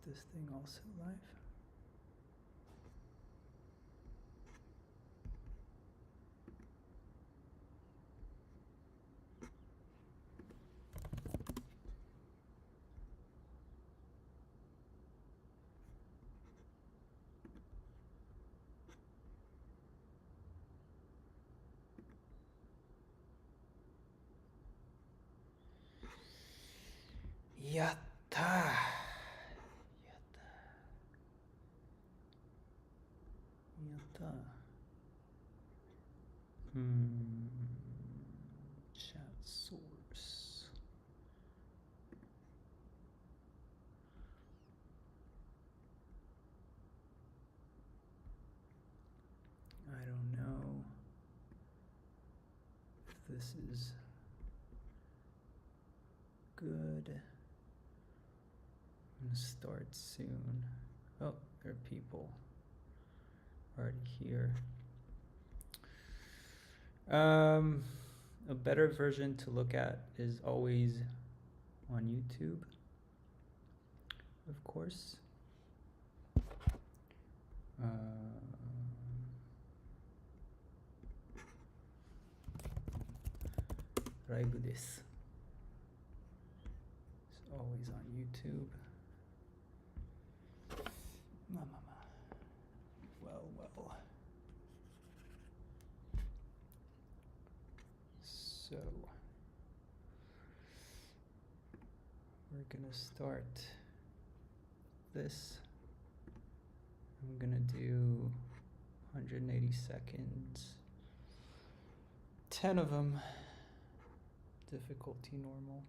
this thing also live? Yatta! Yatta. Chat source. I don't know if this is good. I'm gonna start soon. Oh, there are people already here. A better version to look at is always on YouTube, of course. Raibu desu. It's always on YouTube. Mama. Well. So we're gonna start this. I'm gonna do 180 seconds, 10 of them, difficulty normal.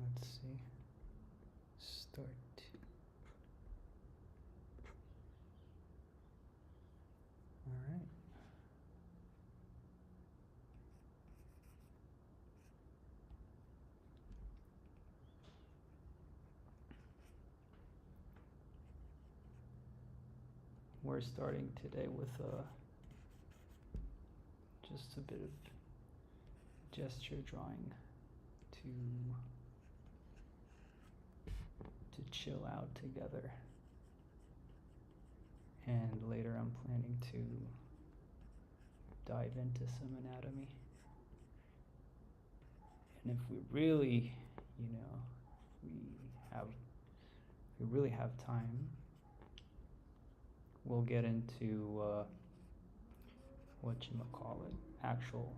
Let's see, start. All right. We're starting today with just a bit of gesture drawing to chill out together. And later I'm planning to dive into some anatomy. And if we really, we really have time, we'll get into actual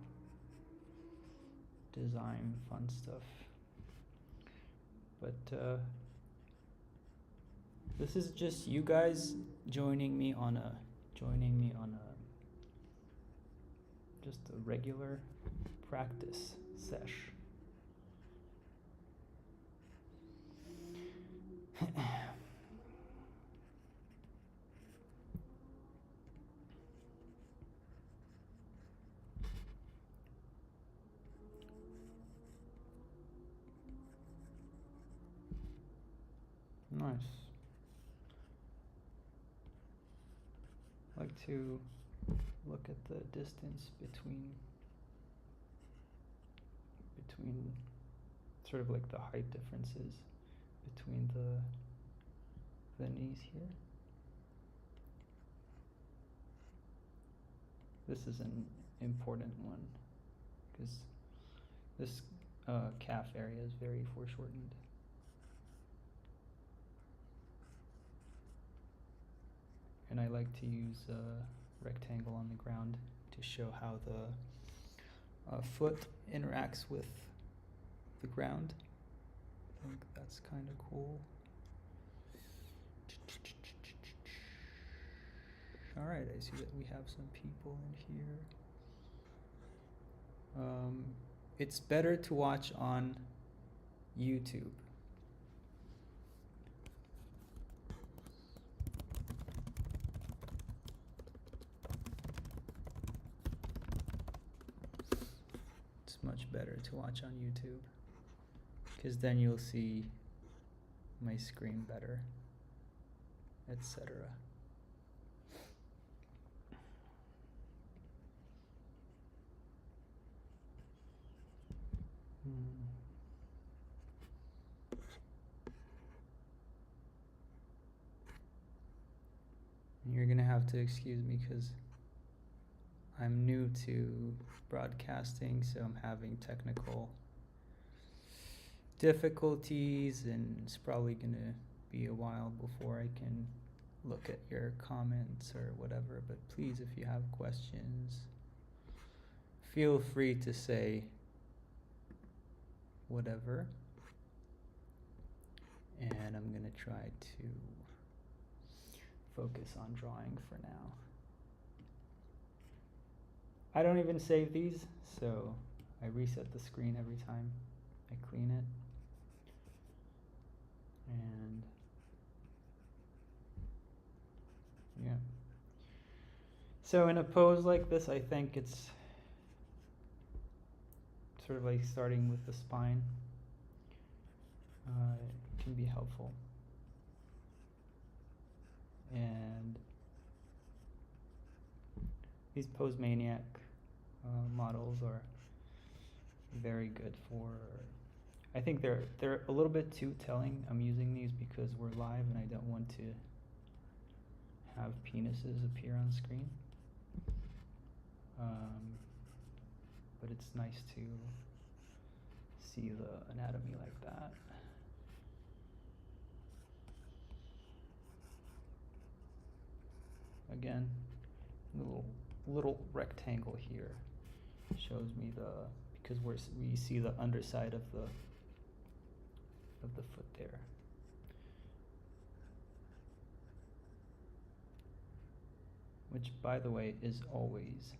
design, fun stuff. But this is just you guys joining me on a just a regular practice sesh. Nice. I like to look at the distance between sort of like the height differences between the knees here. This is an important one because this calf area is very foreshortened. And I like to use a rectangle on the ground to show how the foot interacts with the ground. I think that's kind of cool. All right, I see that we have some people in here. It's better to watch on YouTube. It's much better to watch on YouTube because then you'll see my screen better, etc. to excuse me because I'm new to broadcasting, so I'm having technical difficulties, and it's probably gonna be a while before I can look at your comments or whatever. But please, if you have questions, feel free to say whatever, and I'm gonna try to focus on drawing for now. I don't even save these, so I reset the screen every time I clean it. And yeah. So in a pose like this, I think it's sort of like starting with the spine. It can be helpful. And these Pose Maniac models are very good for, I think they're a little bit too telling. I'm using these because we're live and I don't want to have penises appear on screen. But it's nice to see the anatomy like that. Again, little rectangle here shows me because we see the underside of the foot there. Which, by the way, is always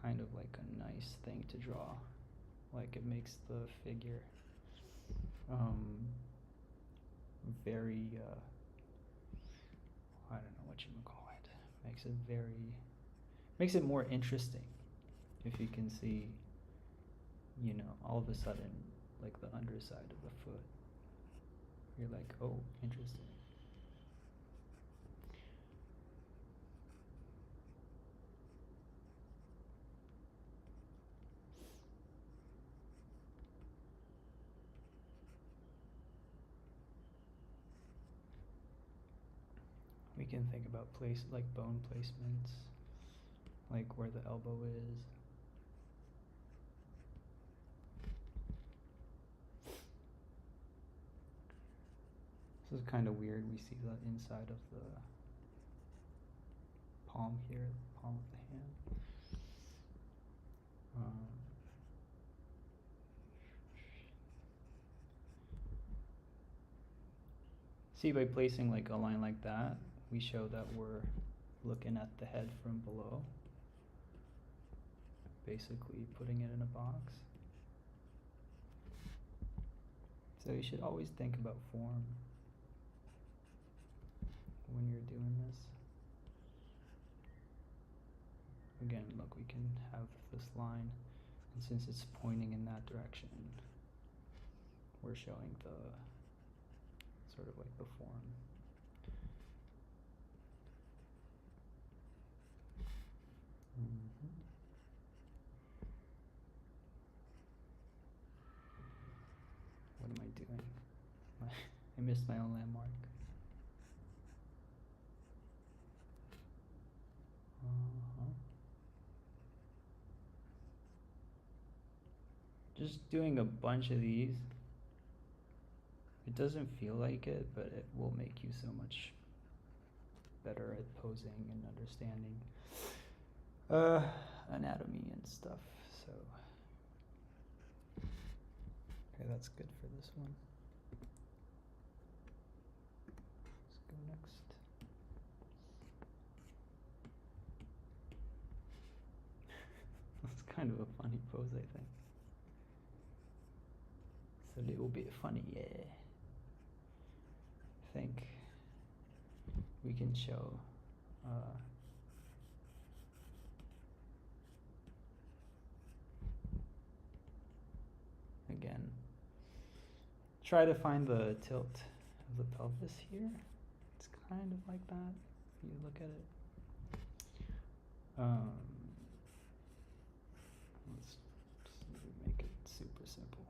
kind of like a nice thing to draw. Like, it makes the figure very, I don't know what you would call it. Makes it more interesting if you can see, you know, all of a sudden, like the underside of the foot. You're like, oh, interesting. We can think about like bone placements, like where the elbow is. This is kind of weird. We see the inside of the palm here, the palm of the hand. See, by placing like a line like that, we show that we're looking at the head from below, basically putting it in a box. So you should always think about form when you're doing this. Again, look, we can have this line, and since it's pointing in that direction, we're showing the sort of like the form. What am I doing? I missed my own landmark. Just doing a bunch of these, it doesn't feel like it, but it will make you so much better at posing and understanding anatomy and stuff. So okay, that's good for this one. Let's go next. That's kind of a funny pose, I think. It's a little bit funny, yeah. I think we can show again, try to find the tilt of the pelvis here. It's kind of like that if you look at it. Let's make it super simple.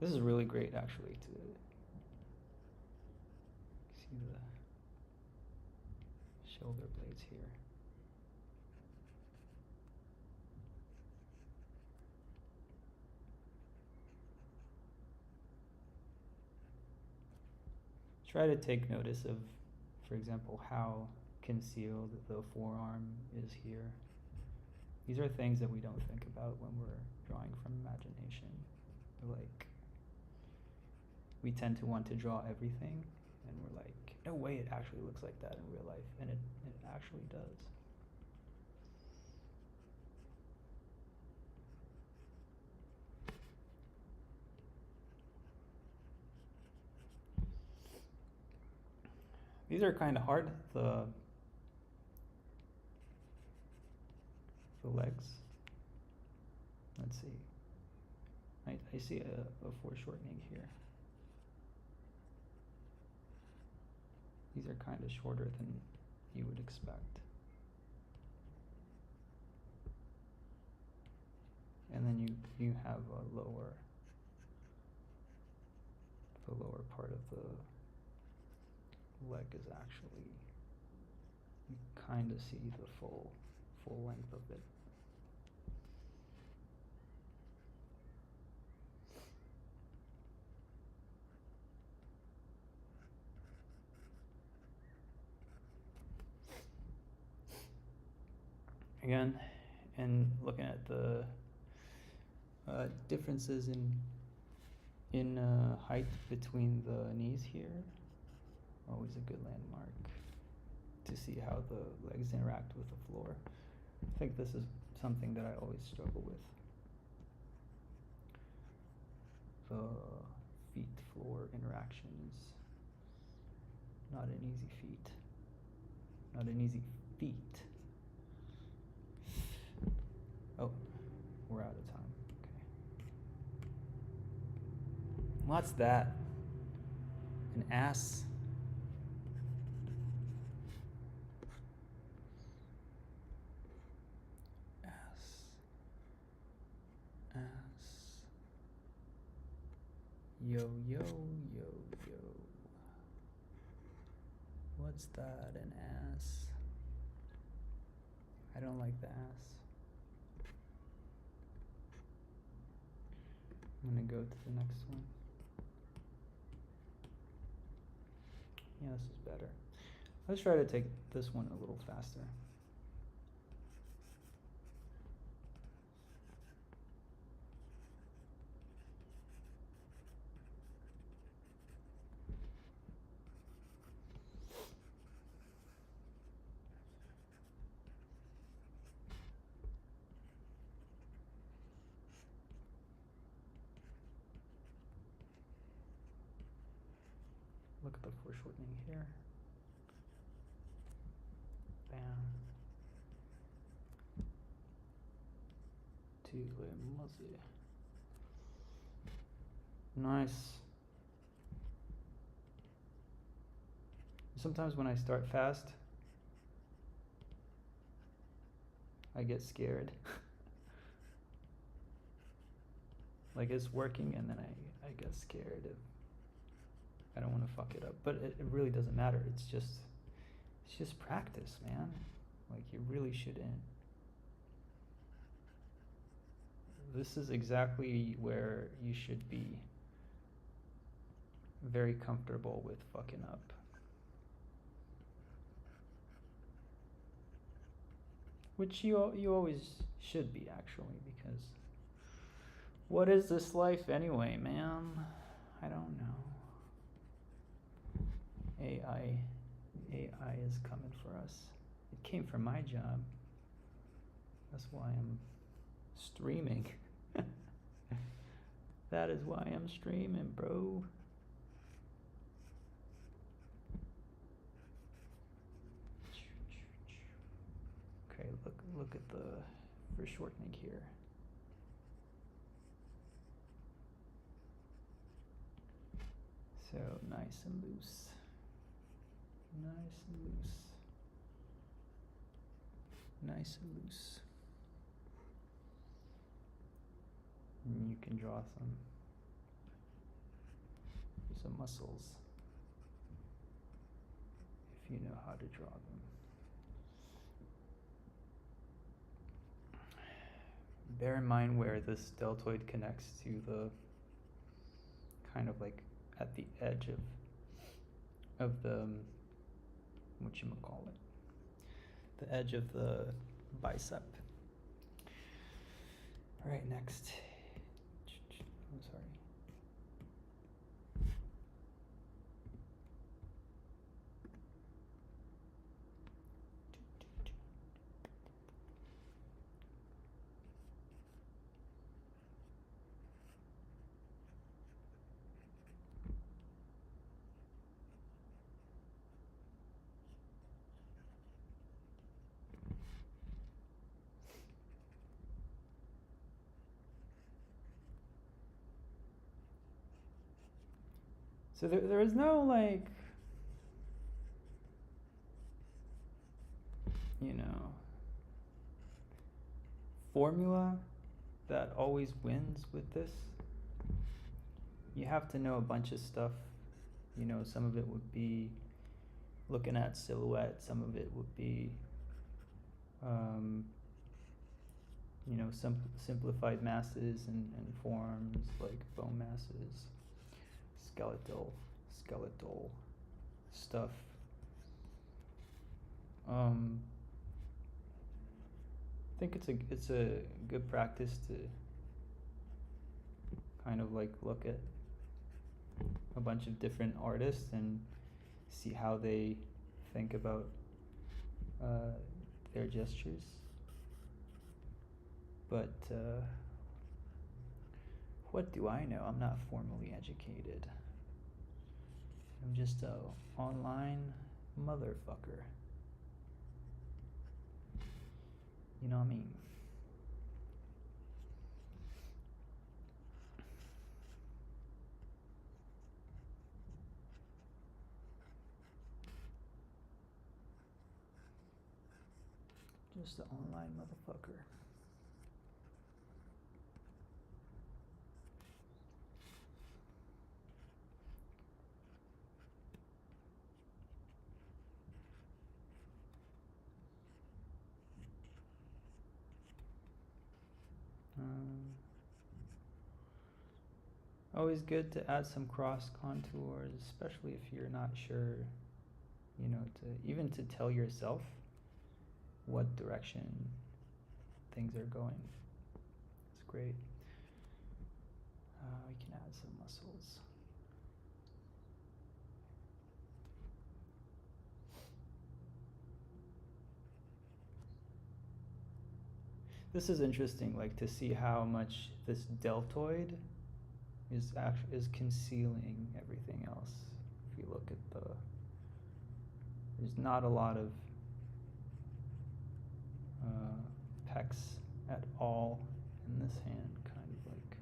This is really great actually to see the shoulder blades here. Try to take notice of, for example, how concealed the forearm is here. These are things that we don't think about when we're drawing from imagination. Like, we tend to want to draw everything, and we're like, no way it actually looks like that in real life, and it actually does. These are kind of hard, the legs. Let's see. I see a foreshortening here. These are kind of shorter than you would expect. And then you have a lower, the lower part of the leg is actually, you kind of see the full length of it. Again, and looking at the differences in height between the knees here, always a good landmark to see how the legs interact with the floor. I think this is something that I always struggle with. The feet-floor interaction is not an easy feat. Not an easy feat. Oh, we're out of time. Okay. What's that? An ass? Ass. Yo, yo, yo, yo. What's that? An ass? I don't like the ass. I'm gonna go to the next one. Yeah, this is better. Let's try to take this one a little faster. Look at the foreshortening here. Bam. Nice. Sometimes when I start fast, I get scared. Like it's working and then I get scared if I don't want to fuck it up. But it really doesn't matter. It's just practice, man. Like you really shouldn't. This is exactly where you should be very comfortable with fucking up. Which you always should be, actually, because what is this life anyway, man? I don't know. AI is coming for us. It came for my job. That's why I'm streaming. That is why I'm streaming, bro. Okay, look at the foreshortening here. So nice and loose. Nice and loose. Nice and loose. And you can draw some some muscles, if you know how to draw them. Bear in mind where this deltoid connects to the kind of like at the edge of the whatchamacallit, the edge of the bicep. All right, next. I'm sorry. So there is no like, formula that always wins with this. You have to know a bunch of stuff. Some of it would be looking at silhouette, some of it would be some simplified masses and forms like bone masses, skeletal stuff. I think it's a good practice to kind of like look at a bunch of different artists and see how they think about their gestures. But what do I know? I'm not formally educated. I'm just a online motherfucker. You know what I mean? Just an online motherfucker. Always good to add some cross contours, especially if you're not sure, to tell yourself what direction things are going. It's great. We can add some muscles. This is interesting, like to see how much this deltoid is concealing everything else. If you look at there's not a lot of pecs at all in this hand, kind of like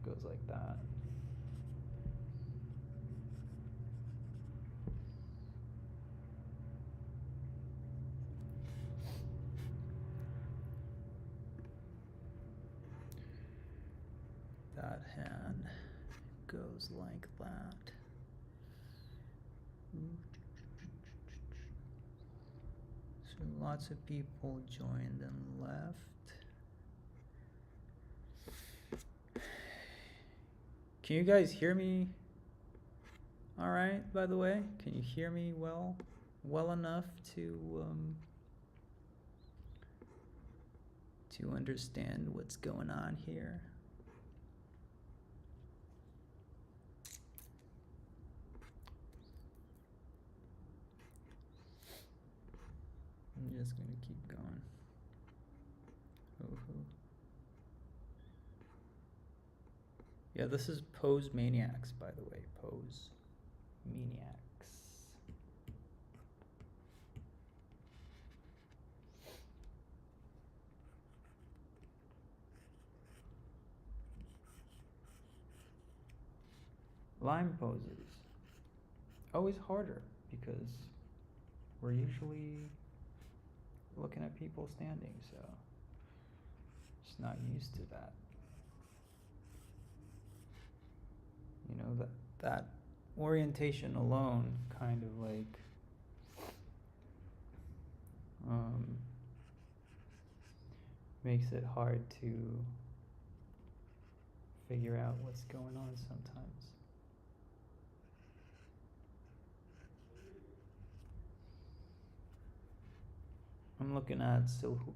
goes like that. That hand goes like that. So lots of people joined and left. Can you guys hear me all right, by the way? Can you hear me well enough to understand what's going on here? I'm just gonna keep going. Oh. Yeah, this is Pose Maniacs, by the way. Pose Maniacs. Line poses. Always harder because we're usually looking at people standing, so just not used to that. that orientation alone kind of like makes it hard to figure out what's going on sometimes. I'm looking at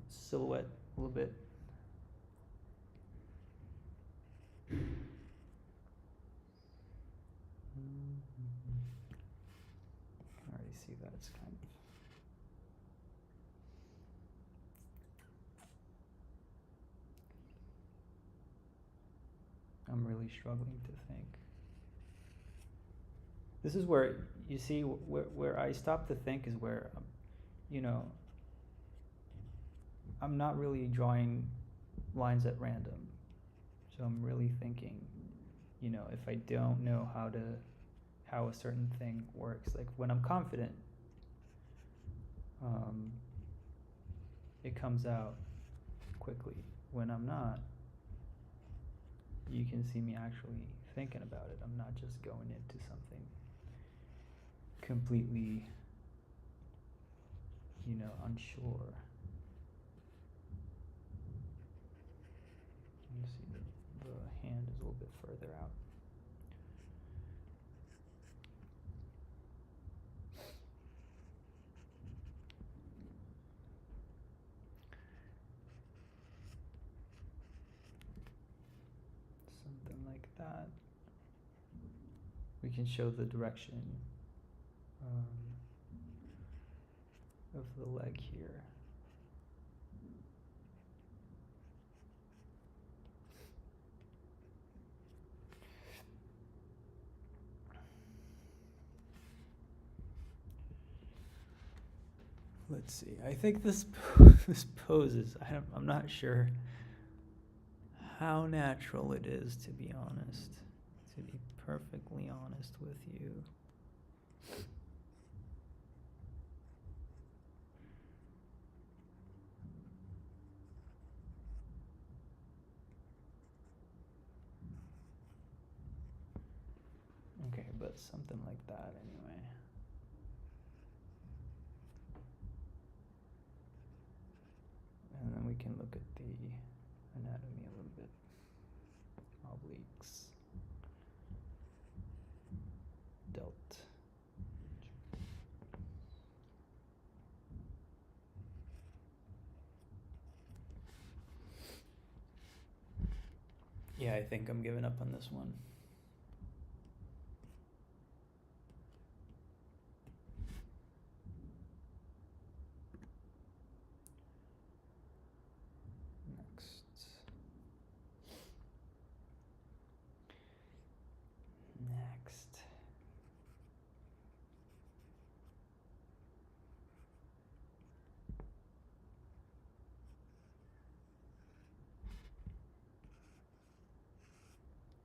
silhouette a little bit. I can already see that it's kind of. I'm really struggling to think. This is where, you see, where I stop to think is where, you know, I'm not really drawing lines at random. So I'm really thinking, you know, if I don't know how a certain thing works, like when I'm confident, it comes out quickly. When I'm not, you can see me actually thinking about it. I'm not just going into something completely, you know, unsure. You see the hand is a little bit further out. Something like that. We can show the direction of the leg here. Let's see. I think this pose is, I'm not sure how natural it is, to be honest. To be perfectly honest with you. Okay, but something like that anyway. And then we can look at the anatomy a little bit. Obliques. Delt. Yeah, I think I'm giving up on this one. Next.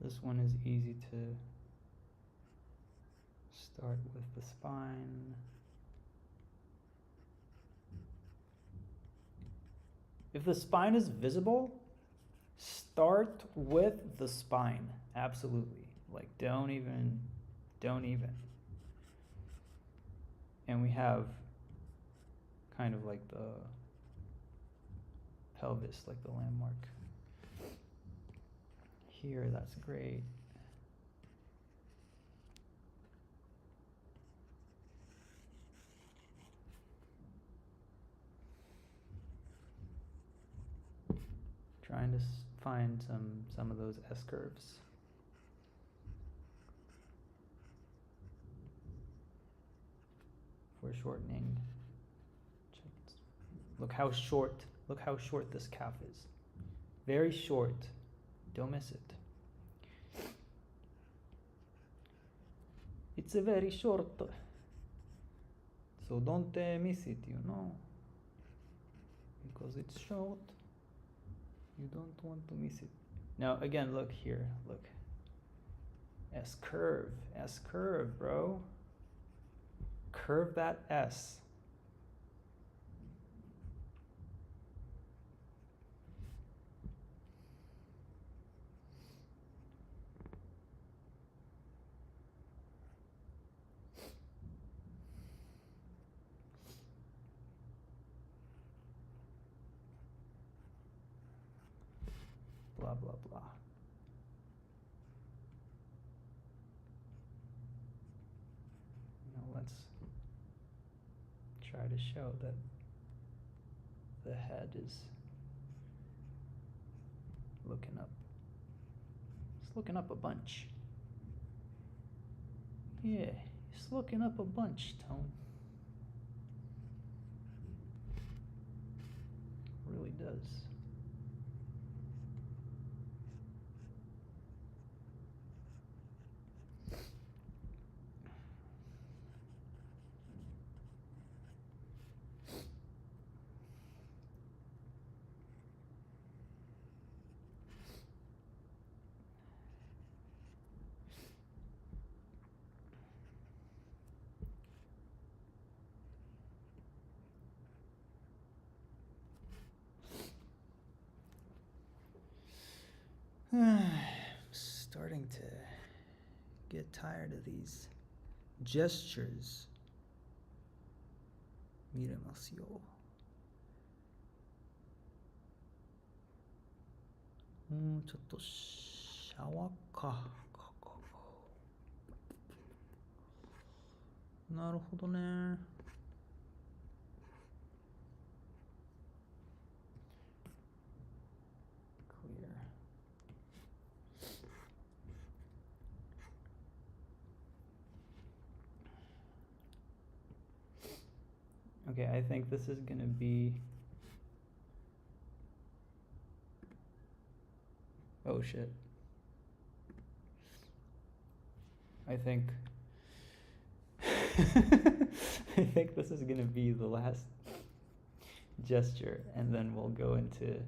This one is easy to start with the spine. If the spine is visible, start with the spine. Absolutely. Like don't even. And we have kind of like the pelvis, like the landmark. Here, that's great. Trying to find some of those S curves. For shortening. Look how short this calf is. Very short. Don't miss it. It's a very short. So don't miss it, you know. Because it's short. You don't want to miss it. Now again, look here, look. S curve, bro. Curve that S. blah, blah, blah. Now let's try to show that the head is looking up. It's looking up a bunch. Yeah, it's looking up a bunch, Tone. Really does. Starting to get tired of these gestures. Miremos yo. ちょっとシャワーか。なるほどね。Clear. Okay, I think this is gonna be. Oh shit. I think I think this is gonna be the last gesture, and then we'll go into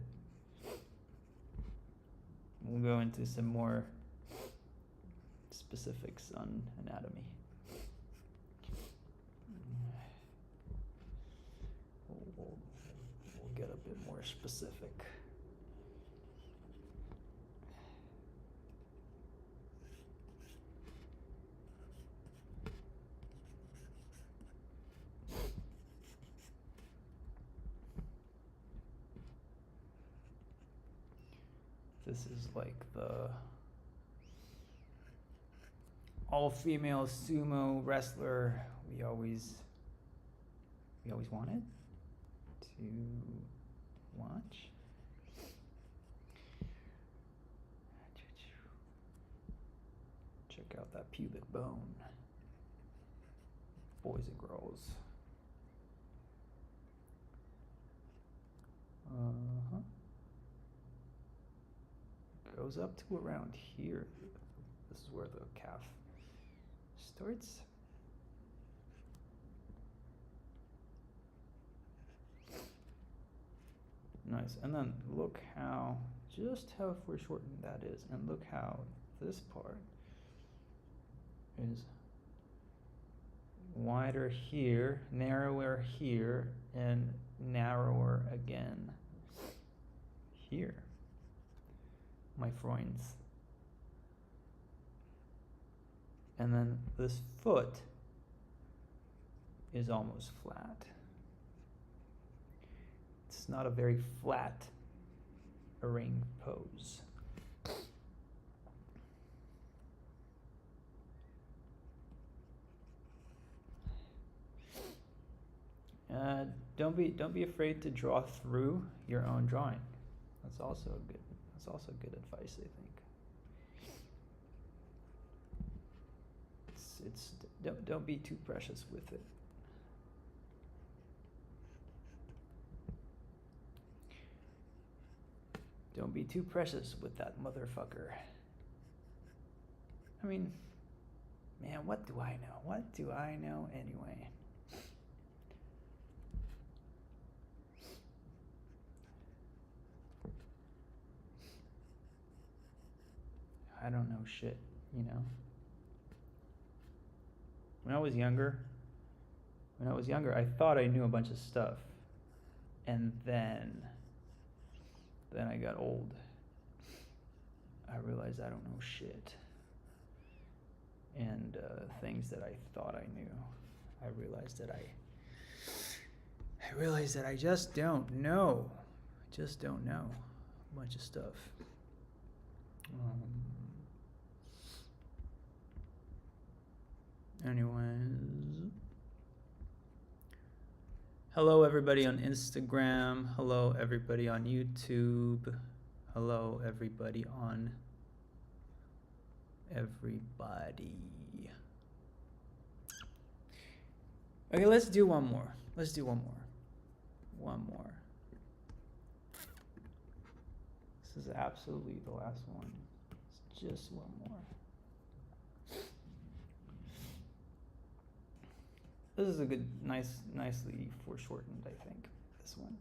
some more specifics on anatomy. We'll get a bit more specific. This is like the all-female sumo wrestler we always wanted to watch. Check out that pubic bone, boys and girls. Goes up to around here. This is where the calf starts. Nice. And then look how, just how foreshortened that is. And look how this part is wider here, narrower here, and narrower again here. My friends. And then this foot is almost flat. It's not a very flat ring pose. Don't be afraid to draw through your own drawing. That's also good advice, I think. Don't be too precious with it. Don't be too precious with that motherfucker. I mean, man, what do I know? What do I know anyway? I don't know shit, you know? When I was younger, I thought I knew a bunch of stuff. And then I got old. I realized I don't know shit. And things that I thought I knew, I realized that I just don't know. I just don't know a bunch of stuff. Anyways, hello everybody on Instagram. Hello everybody on YouTube. Hello everybody on everybody. Okay, let's do one more. One more. This is absolutely the last one. It's just one more. This is a good, nicely foreshortened, I think. This one.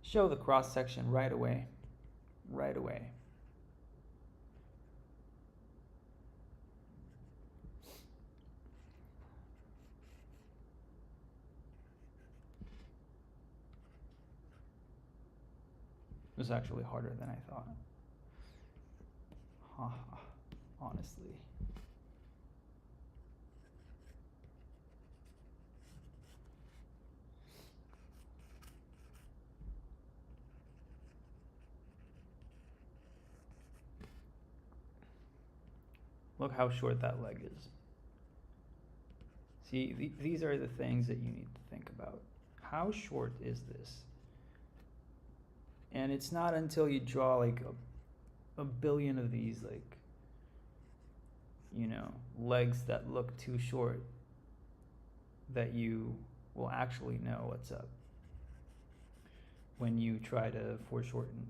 Show the cross section right away. Right away. It was actually harder than I thought. Honestly. Look how short that leg is. See, these are the things that you need to think about. How short is this? And it's not until you draw like a billion of these, like, you know, legs that look too short that you will actually know what's up when you try to foreshorten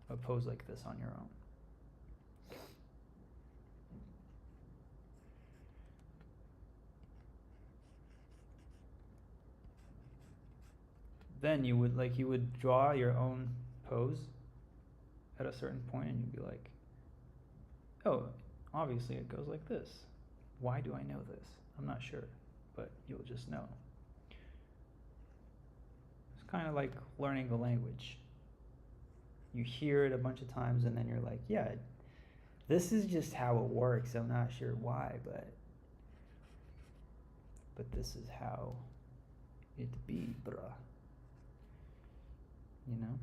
a pose like this on your own. Then you would draw your own pose at a certain point and you'd be like, oh, obviously it goes like this. Why do I know this? I'm not sure, but you'll just know. It's kind of like learning a language. You hear it a bunch of times and then you're like, yeah, this is just how it works. I'm not sure why, but this is how it be, bruh. You know?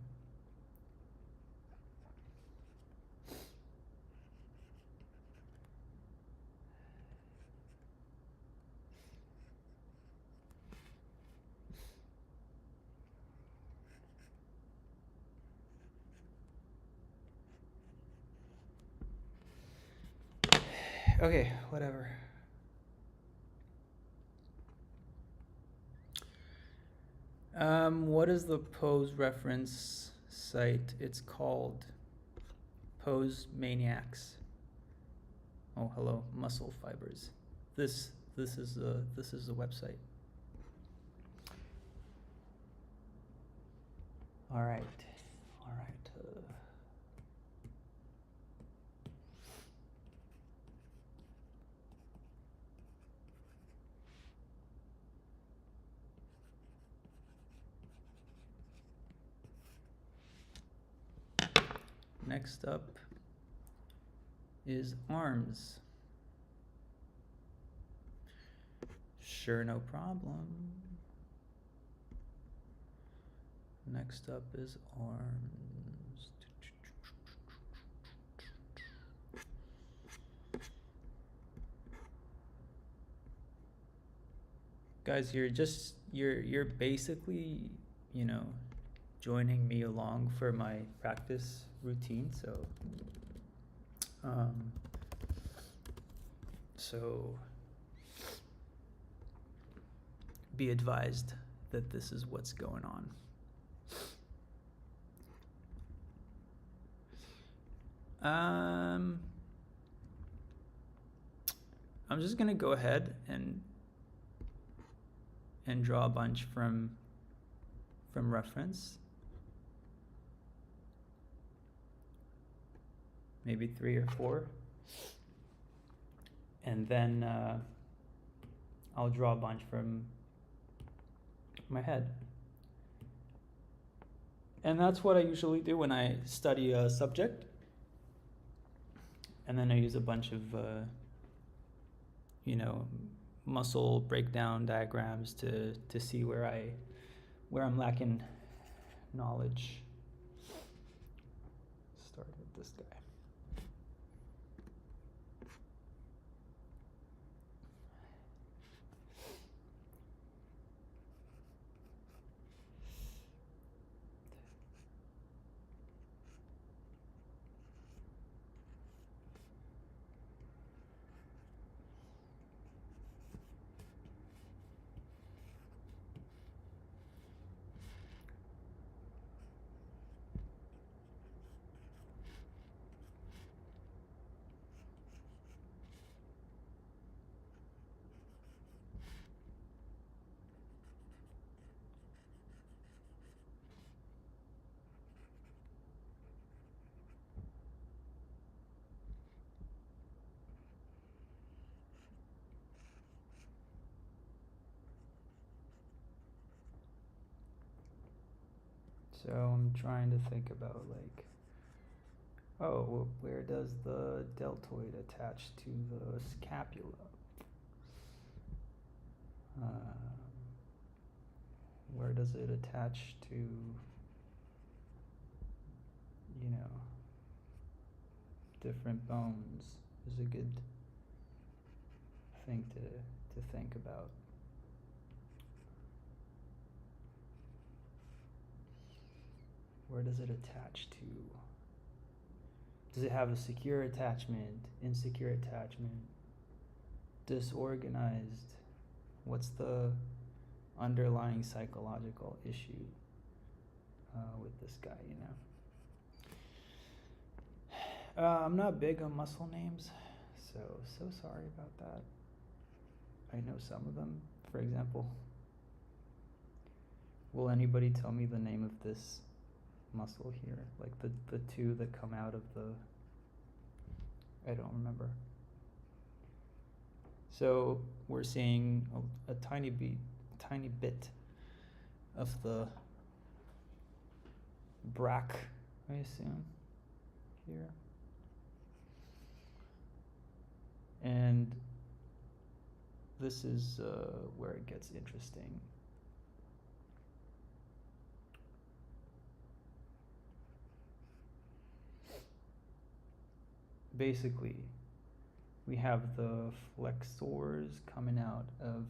Okay, whatever. What is the pose reference site? It's called Pose Maniacs. Oh, hello, muscle fibers. This is the website. All right. Next up is arms. Sure, no problem. Next up is arms. Guys, you're basically, you know, joining me along for my practice routine, so be advised that this is what's going on. I'm just gonna go ahead and draw a bunch from reference. Maybe 3 or 4. And then I'll draw a bunch from my head. And that's what I usually do when I study a subject. And then I use a bunch of, muscle breakdown diagrams to see where I'm lacking knowledge. Start with this guy. So I'm trying to think about where does the deltoid attach to the scapula? Where does it attach to, different bones is a good thing to think about. Where does it attach to? Does it have a secure attachment, insecure attachment, disorganized? What's the underlying psychological issue with this guy, I'm not big on muscle names, so sorry about that. I know some of them. For example, will anybody tell me the name of this muscle here? Like the two that come out of the... I don't remember. So we're seeing a tiny bit of the brac, I assume, here. And this is where it gets interesting. Basically, we have the flexors coming out of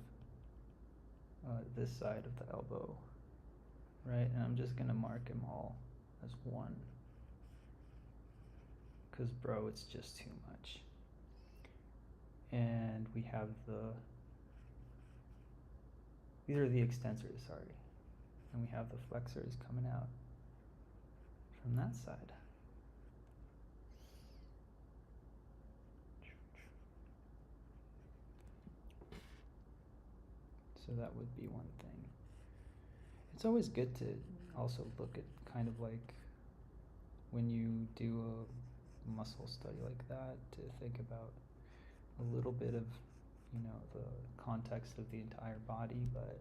this side of the elbow, right? And I'm just gonna mark them all as one, because bro, it's just too much. And we have these are the extensors, sorry. And we have the flexors coming out from that side. So that would be one thing. It's always good to also look at kind of like when you do a muscle study like that, to think about a little bit of, the context of the entire body, but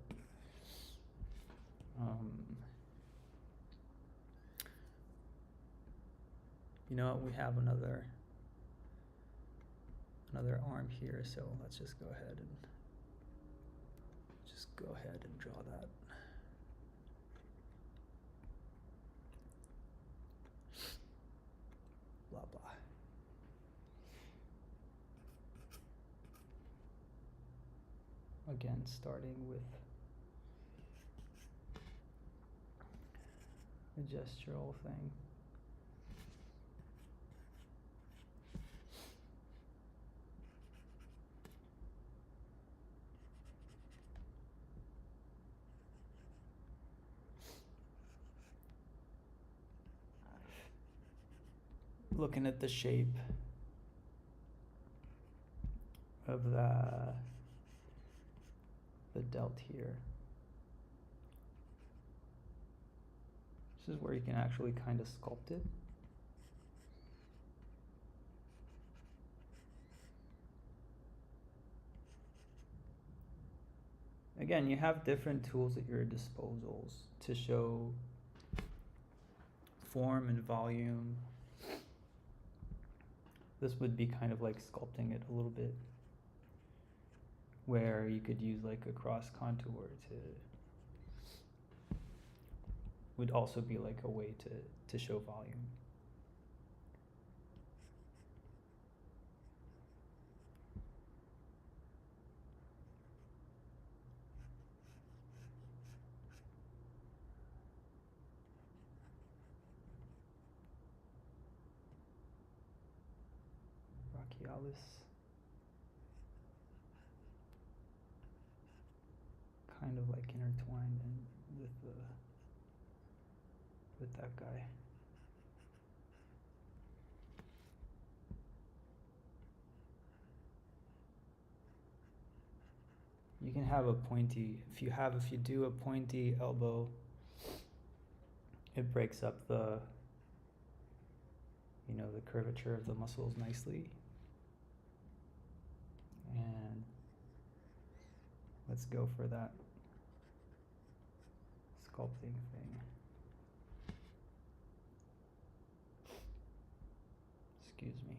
we have another arm here, so let's just go ahead and draw that. Blah blah. Again, starting with a gestural thing. Looking at the shape of the delt here. This is where you can actually kind of sculpt it. Again, you have different tools at your disposals to show form and volume. This would be kind of like sculpting it a little bit. where you could use like a cross contour to, would also be like a way to show volume. Brachialis. Kind of like intertwined in with that guy. You can have a pointy, if you do a pointy elbow, it breaks up the, you know, the curvature of the muscles nicely. And let's go for that sculpting thing. Excuse me.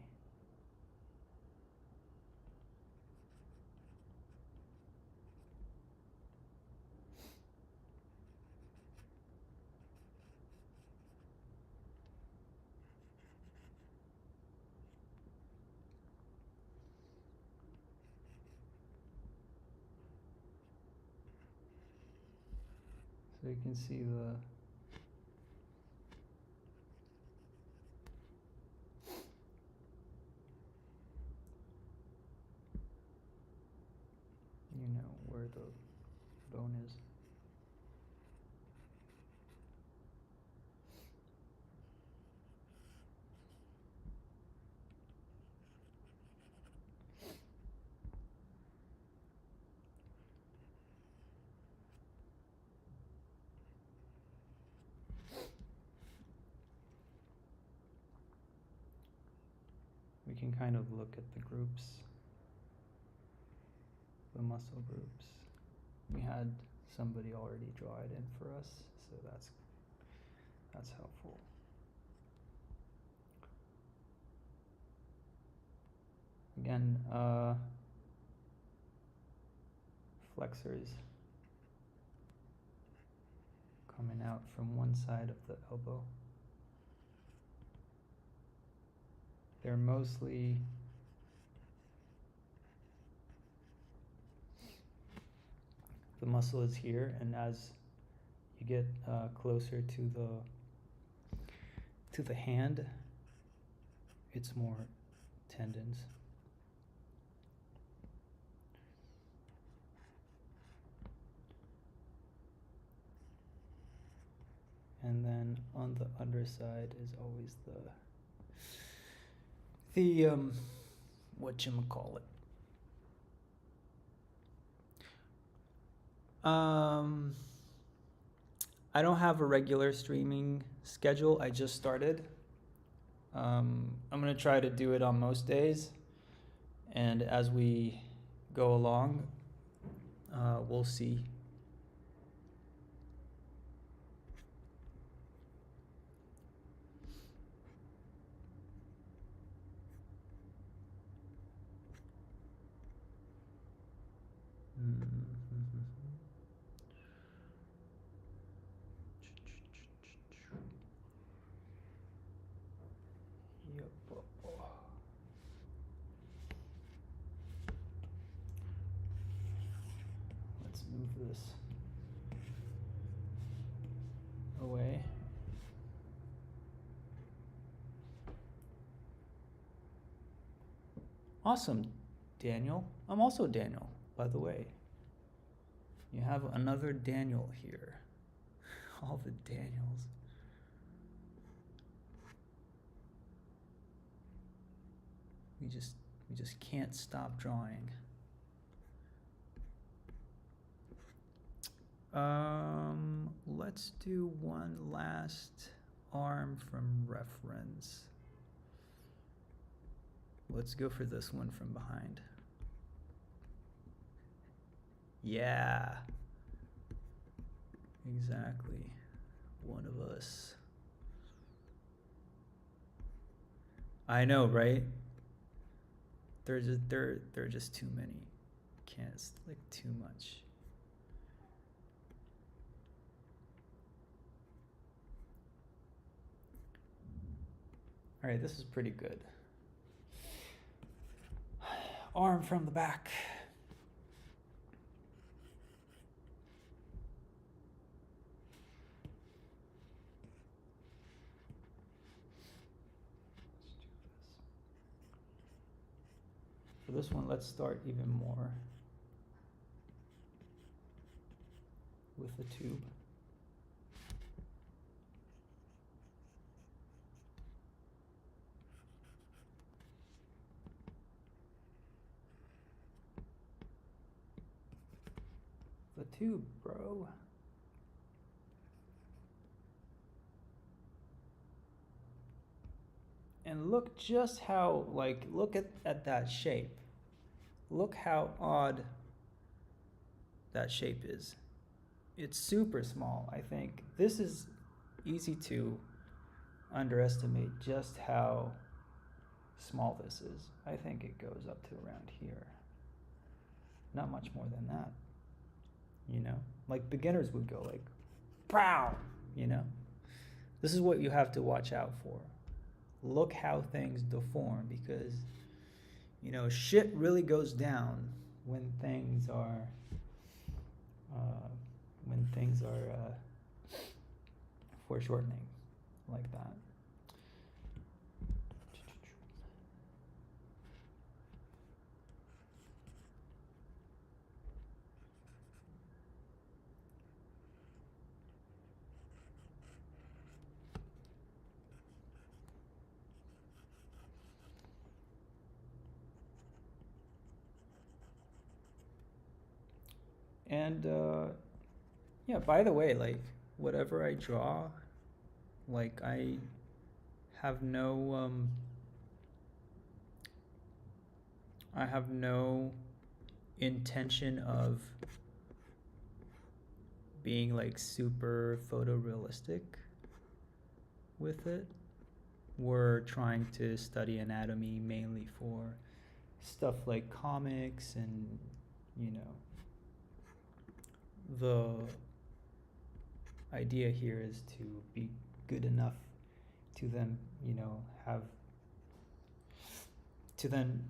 So you can see the where the bone is. We can kind of look at the groups, the muscle groups. We had somebody already draw it in for us, so that's helpful. Again, flexors coming out from one side of the elbow. They're mostly the muscle is here, and as you get closer to the hand, it's more tendons. And then on the underside is always the whatchamacallit. I don't have a regular streaming schedule. I just started. I'm gonna try to do it on most days, and as we go along, we'll see. Let's move this away. Awesome, Daniel. I'm also Daniel, by the way. You have another Daniel here. All the Daniels. We just can't stop drawing. Let's do one last arm from reference. Let's go for this one from behind. Yeah. Exactly. One of us. I know, right? There are just too many. can't slick too much. All right, this is pretty good. Arm from the back. For this one, let's start even more with the tube. The tube, bro. And look just how, like, look at that shape. Look how odd that shape is. It's super small, I think. This is easy to underestimate just how small this is. I think it goes up to around here. Not much more than that. You know? Like beginners would go like, pow! You know? This is what you have to watch out for. Look how things deform, because, you know, shit really goes down when things are foreshortening like that. And yeah, by the way, like whatever I draw, like I have no intention of being like super photorealistic with it. We're trying to study anatomy mainly for stuff like comics, and you know, the idea here is to be good enough to then, you know, then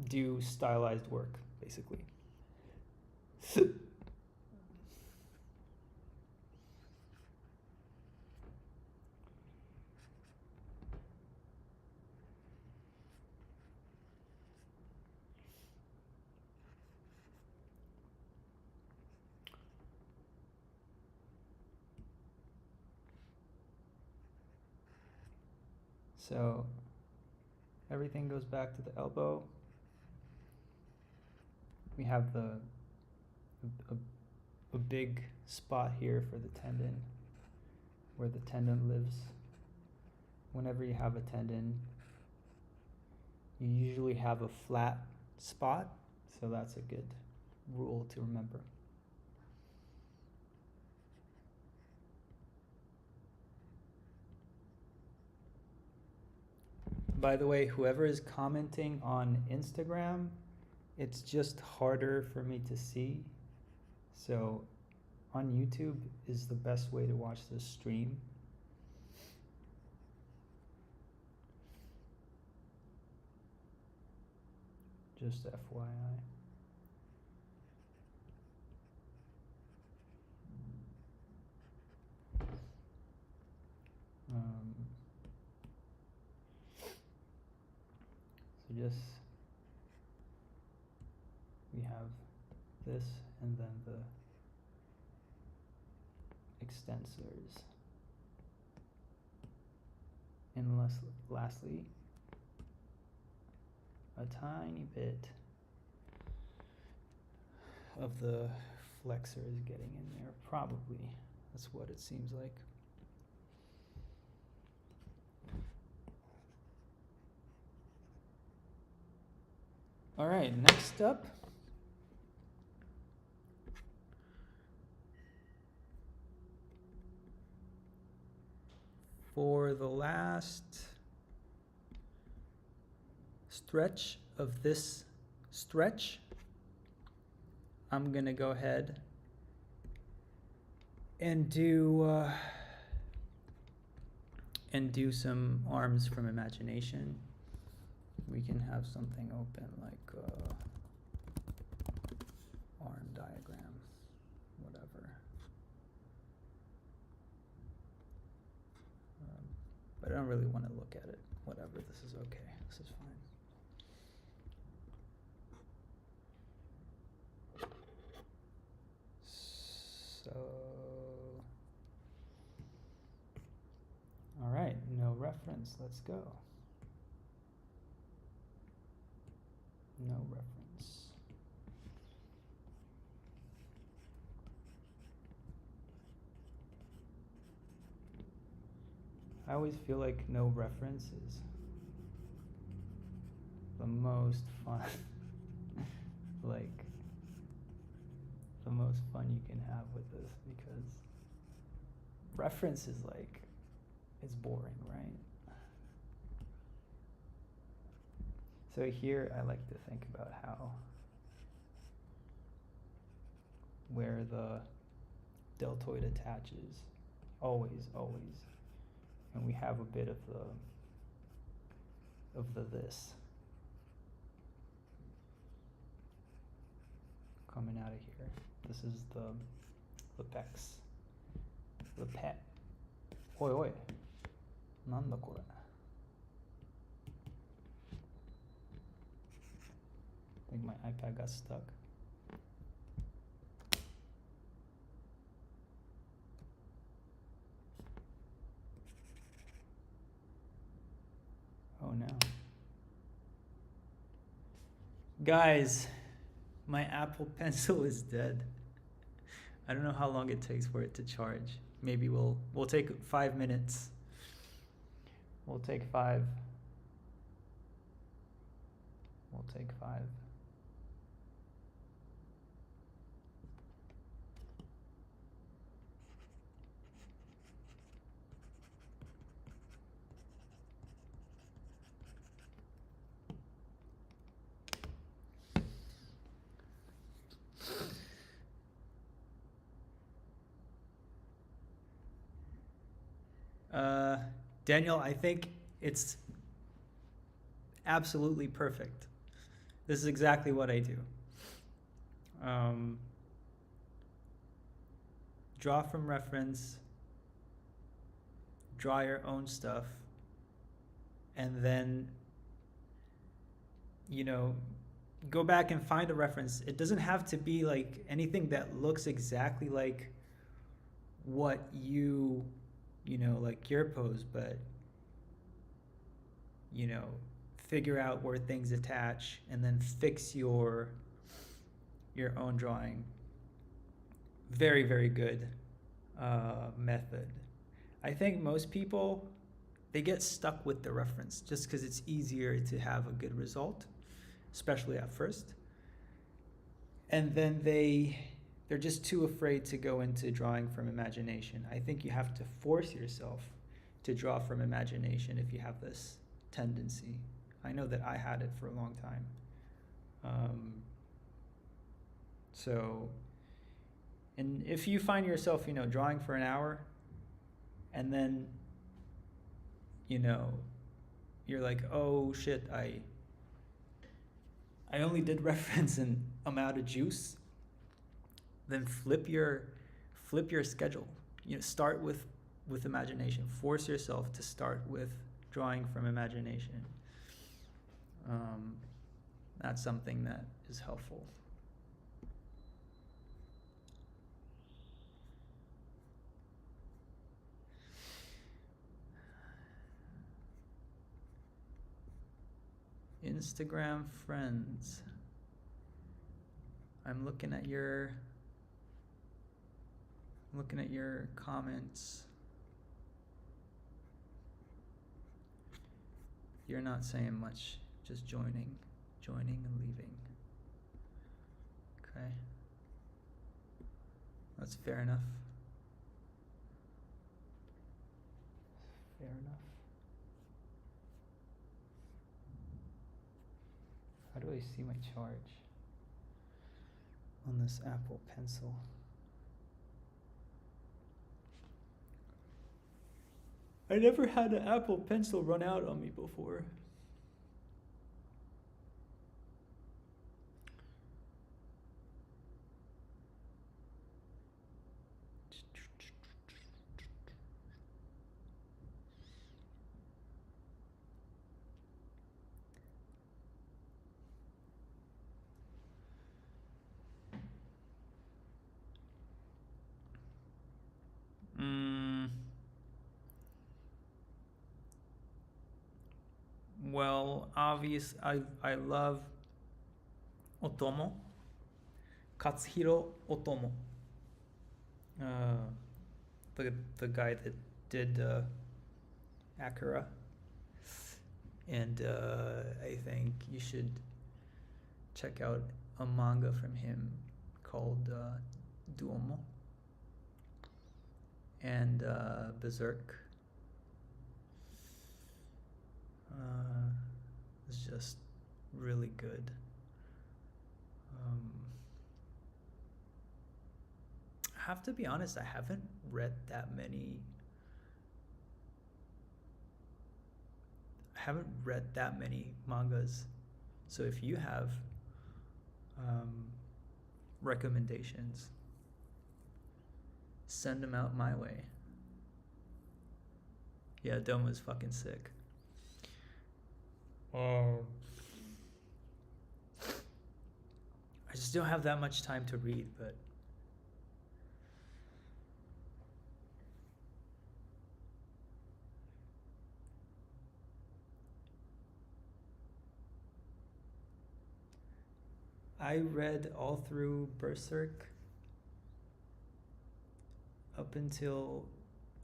do stylized work, basically. So everything goes back to the elbow. We have a big spot here for the tendon, where the tendon lives. Whenever you have a tendon, you usually have a flat spot, so that's a good rule to remember. By the way, whoever is commenting on Instagram, it's just harder for me to see. So on YouTube is the best way to watch this stream. Just FYI. So just, we have this and then the extensors. And lastly, a tiny bit of the flexor is getting in there, probably. That's what it seems like. All right, next up, for the last stretch of this stretch, I'm going to go ahead and do some arms from imagination. We can have something open like arm diagram, whatever. But I don't really want to look at it. Whatever, this is okay. This is fine. So, all right, no reference. Let's go. No reference. I always feel like no reference is the most fun, like the most fun you can have with this, because reference is like, it's boring, right? So here I like to think about how, where the deltoid attaches, always, and we have a bit of the this coming out of here. This is the pecs. The pet. Oi oi. Nanda kore. I think my iPad got stuck. Oh no. Guys, my Apple Pencil is dead. I don't know how long it takes for it to charge. Maybe we'll take 5 minutes. We'll take 5. We'll take 5. Daniel, I think it's absolutely perfect. This is exactly what I do. Draw from reference, draw your own stuff, and then, go back and find a reference. It doesn't have to be like anything that looks exactly like what like your pose, but figure out where things attach and then fix your own drawing. Very, very good method. I think most people, they get stuck with the reference just because it's easier to have a good result, especially at first. And then they're just too afraid to go into drawing from imagination. I think you have to force yourself to draw from imagination if you have this tendency. I know that I had it for a long time. And if you find yourself, drawing for an hour, and then, you're like, oh shit, I only did reference and I'm out of juice, then flip your schedule. Start with imagination. Force yourself to start with drawing from imagination. That's something that is helpful. Instagram friends. I'm looking at your comments. You're not saying much, just joining and leaving. Okay. That's fair enough. Fair enough. How do I see my charge? on this Apple Pencil. I never had an Apple Pencil run out on me before. Well, obvious. I love Otomo, Katsuhiro Otomo, the guy that did Akira, and I think you should check out a manga from him called Duomo and Berserk. It's just really good. I have to be honest, I haven't read that many. I haven't read that many mangas. So if you have recommendations, send them out my way. Yeah, Doma's fucking sick. I just don't have that much time to read, but I read all through Berserk up until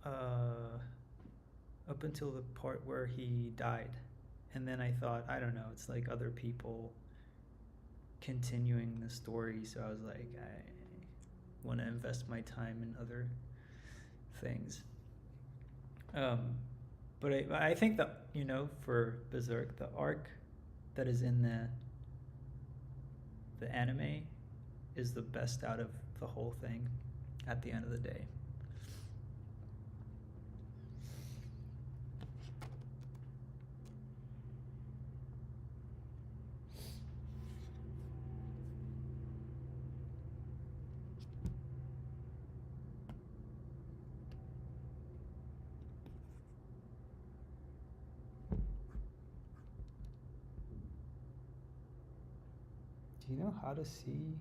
the part where he died. And then I thought, I don't know, it's like other people continuing the story, so I was like, I want to invest my time in other things. But I think that, for Berserk, the arc that is in the anime is the best out of the whole thing at the end of the day. Do you know how to see?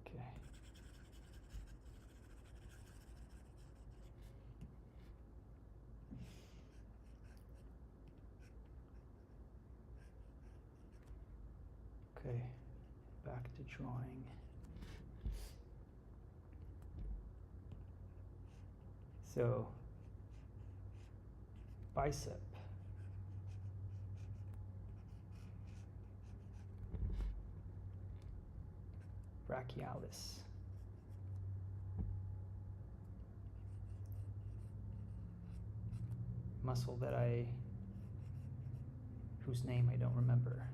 Okay. Okay, back to drawing. So, bicep. Brachialis. Muscle whose name I don't remember.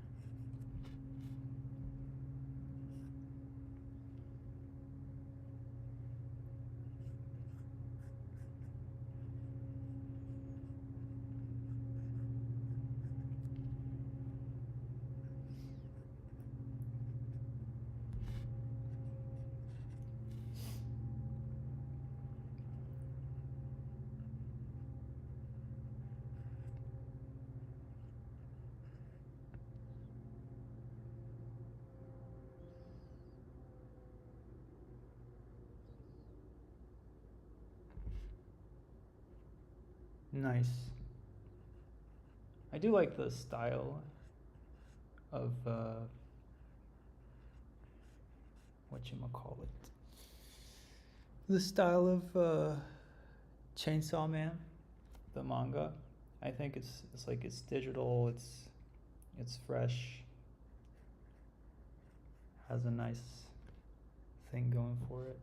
Nice. I do like the style of whatchamacallit. The style of Chainsaw Man, the manga. I think it's like it's digital, it's fresh. Has a nice thing going for it.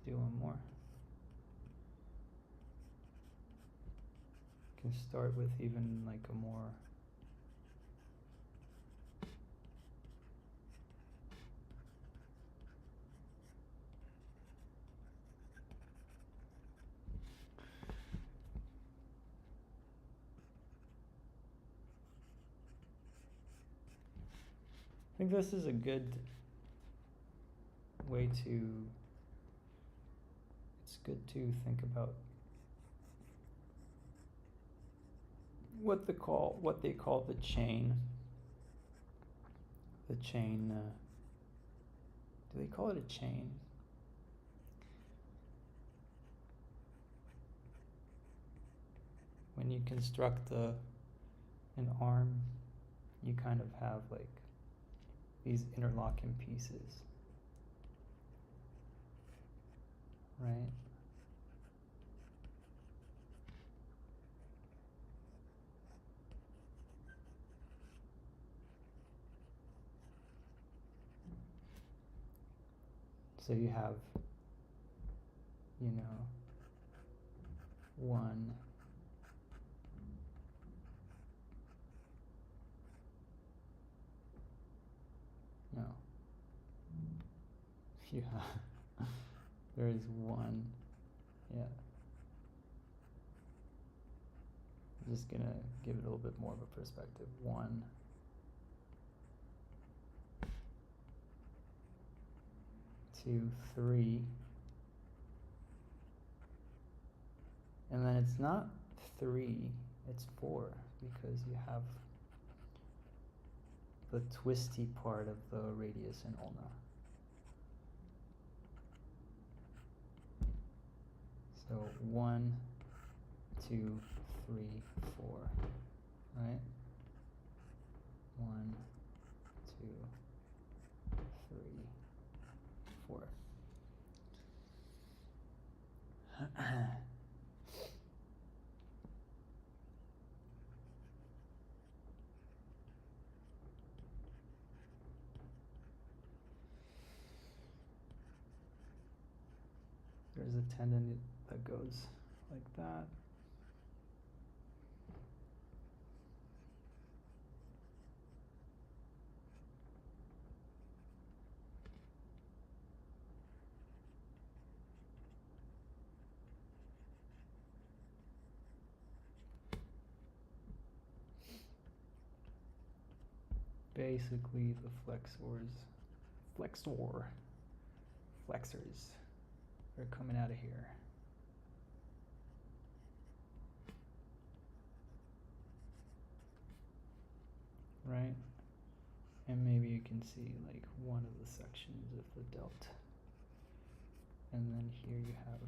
do one more. Can start with even like a more I think this is a good way to, it's good to think about what they call the chain. The chain, do they call it a chain? When you construct an arm, you kind of have like these interlocking pieces, right? So you have, you know, one, no, you have, there is one, yeah. I'm just gonna give it a little bit more of a perspective. 1, 2, 3, and then it's not 3, it's 4, because you have the twisty part of the radius and ulna. So 1, 2, 3, 4, right? 1, 2, 3, 4. There's a tendon that goes like that. Basically the flexors are coming out of here. Right? And maybe you can see like one of the sections of the delt. And then here you have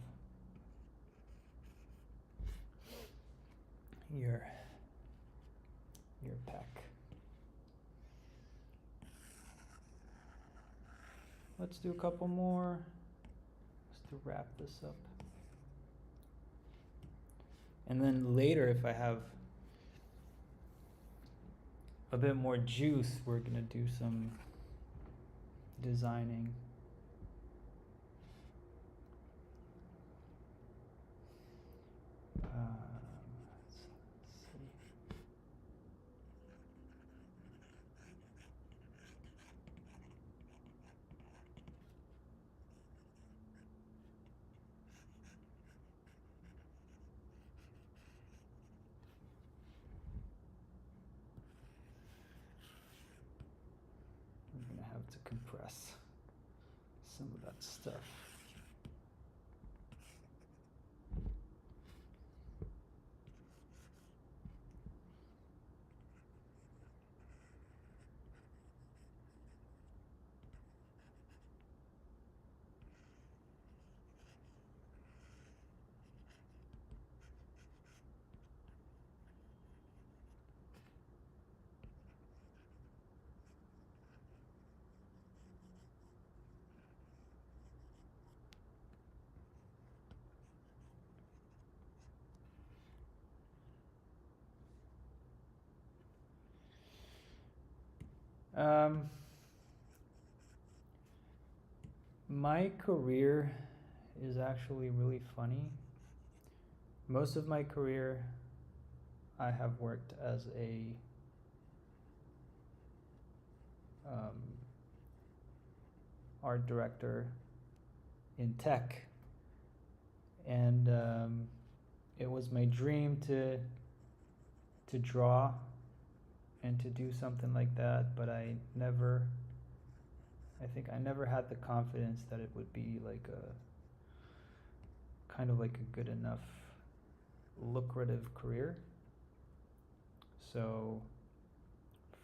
your pec. Let's do a couple more just to wrap this up. And then later, if I have a bit more juice, we're gonna do some designing. Let's see. I'm gonna have to compress some of that stuff. My career is actually really funny. Most of my career, I have worked as a art director in tech, and it was my dream to draw and to do something like that, but I think I never had the confidence that it would be like a kind of like a good enough lucrative career. So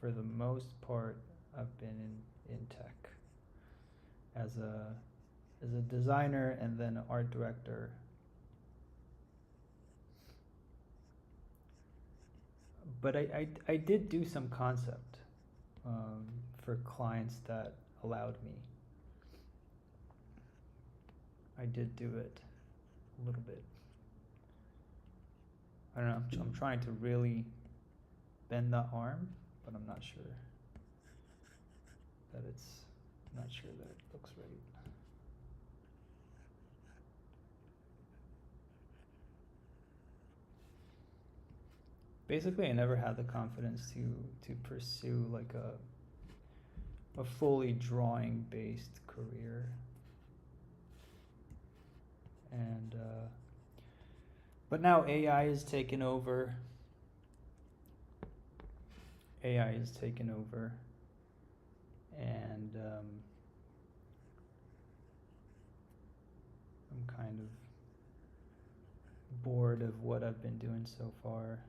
for the most part, I've been in tech as a designer and then an art director. But I did do some concept for clients that allowed me. I did do it a little bit. I don't know, I'm trying to really bend the arm, but I'm not sure that it looks right. Basically, I never had the confidence to pursue like a fully drawing based career. And but now AI is taken over. AI is taken over, and I'm kind of bored of what I've been doing so far.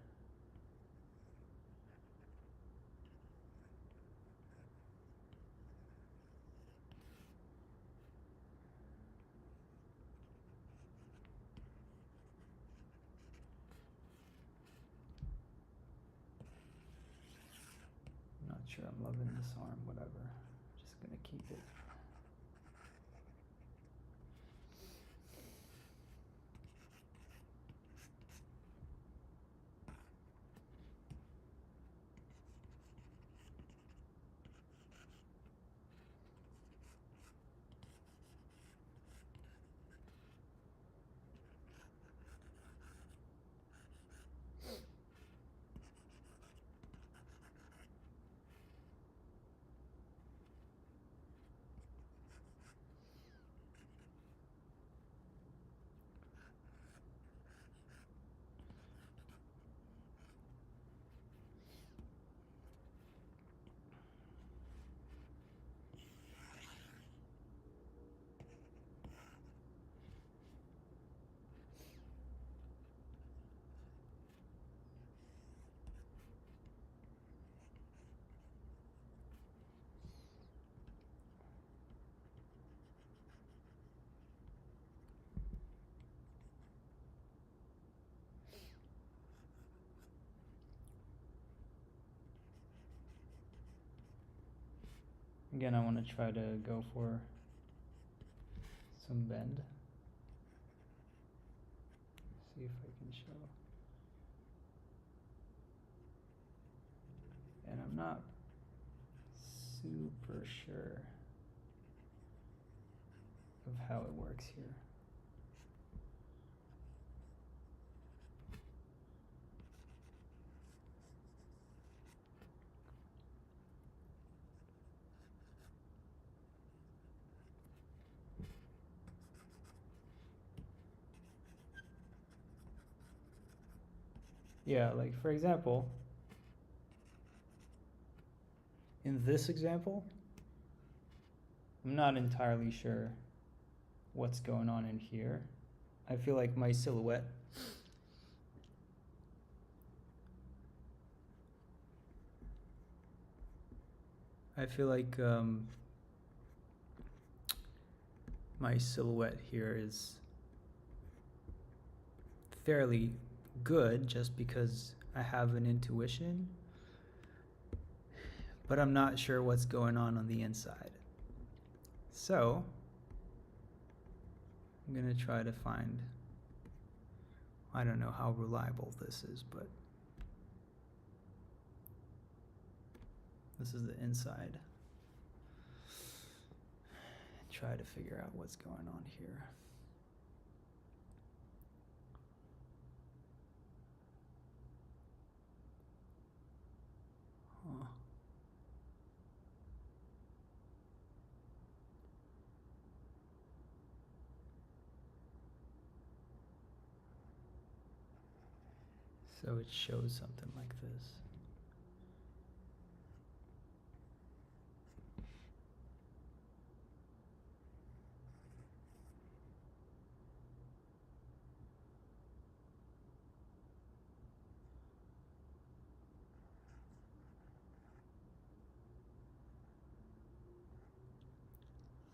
I'm not sure I'm loving this arm, whatever. Just gonna keep it. Again, I want to try to go for some bend. See if I can show. And I'm not super sure of how it works here. Yeah, like for example, in this example, I'm not entirely sure what's going on in here. I feel like my silhouette my silhouette here is fairly good just because I have an intuition, but I'm not sure what's going on the inside. So I'm gonna try to find, I don't know how reliable this is, but this is the inside. Try to figure out what's going on here. So it shows something like this.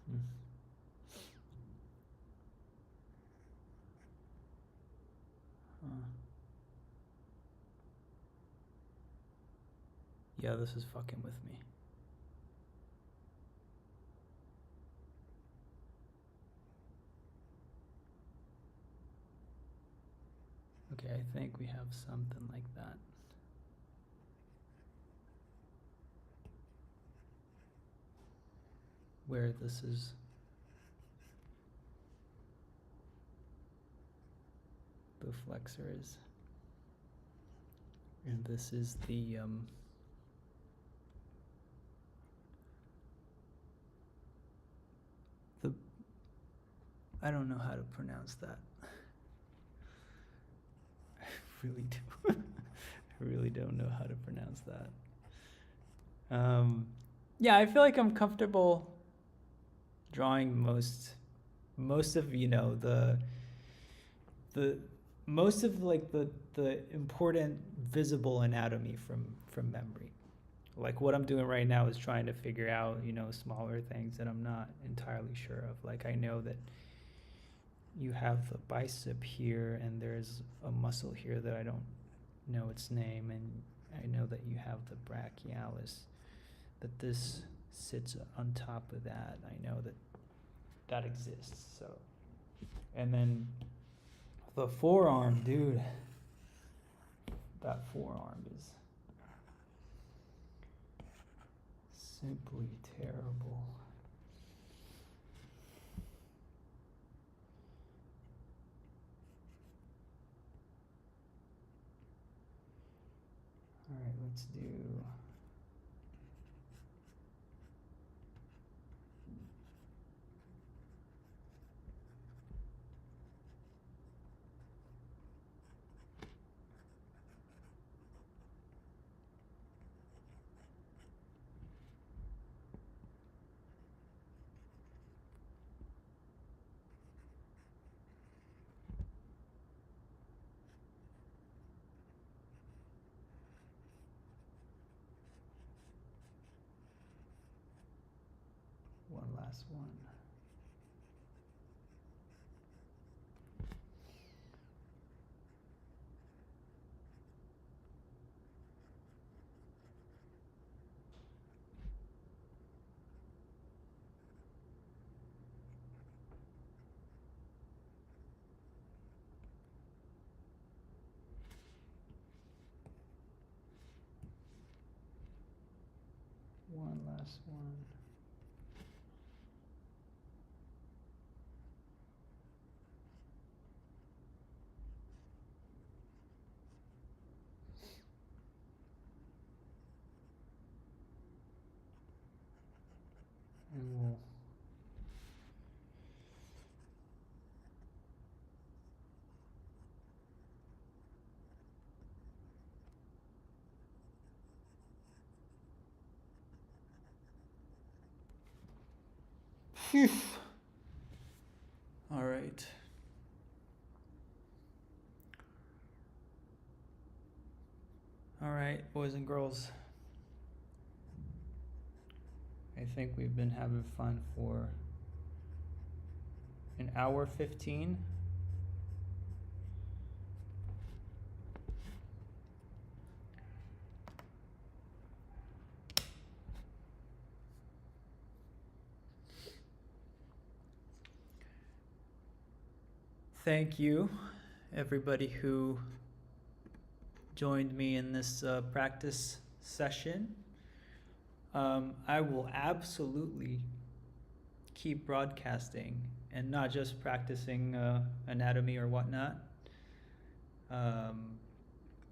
Hmm. Huh. Yeah, this is fucking with me. Okay, I think we have something like that. Where this is the flexor is. And this is the I don't know how to pronounce that. I really do. I really don't know how to pronounce that. Yeah, I feel like I'm comfortable drawing most of, you know, the most of like the important visible anatomy from memory. Like what I'm doing right now is trying to figure out, you know, smaller things that I'm not entirely sure of. Like I know that you have the bicep here and there's a muscle here that I don't know its name, and I know that you have the brachialis, that this sits on top of that. I know that that exists. So, and then the forearm, dude, that forearm is simply terrible. All right, let's do one last one. One last one. And we'll Phew. All right. All right, boys and girls. I think we've been having fun for an hour 15. Thank you, everybody who joined me in this practice session. I will absolutely keep broadcasting and not just practicing anatomy or whatnot.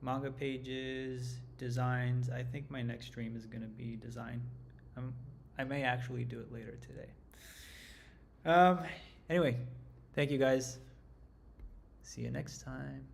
Manga pages, designs. I think my next stream is going to be design. I may actually do it later today. Anyway, thank you guys. See you next time.